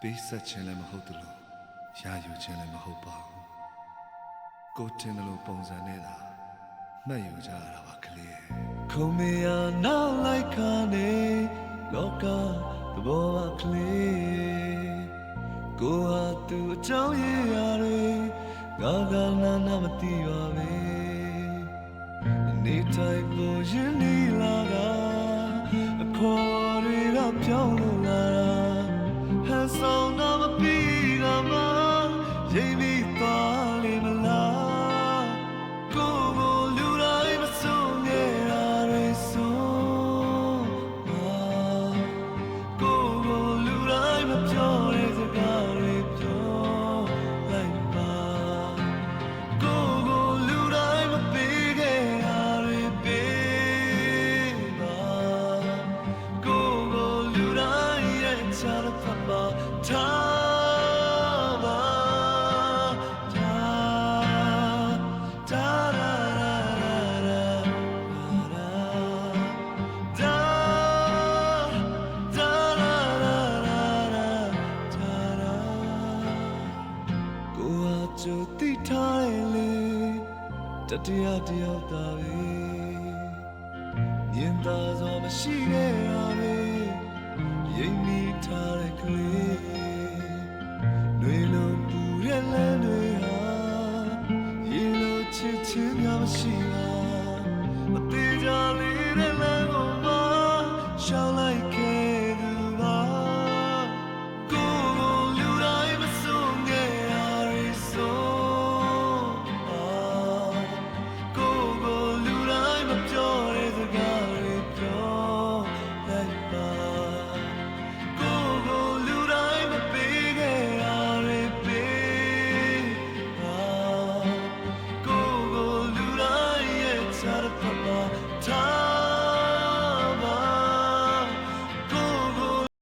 ပေးဆက်ခြင်းလည်းမဟုတ်သလိုရာယူခြင်းလည်းမဟုတ်ပါဘူးကိုတင်တယ်လို့ပုံစံနဲ့သာမှတ်ယူကြရတာပါကလေးခုံမရနောက်လိုက်ခါနေလောကသဘောပါကလေးကိုဟာသူအကြောင်းရင်းရတယ်ငါကနာမသိပါပဲနေတိုင်းပေါ်ရင်နေလာတာအခေါ်တွေကပြောင်းလို့လာတာဟန်ဆောင်နာမပြီးကမှရိပ်ပြီးသွားလေမလားကိုကိုလူတိုင်းမဆုံးနေတာတွေဆုံးကိုကိုလူတိုင်းမပြောတဲ့စကားတွေပြောလိုက်ပါကိုကိုလူတိုင်းမပေးခဲ့တာတွေပေးပါကိုကိုလူတိုင်းရဲ့ချားဖတ်ပါထားပါကျူတိထားတယ်လေတတရားတယောက်သာပဲမြင်သာစွာမရှိခဲ့ရပဲရိပ်မိထားတဲ့ကလေး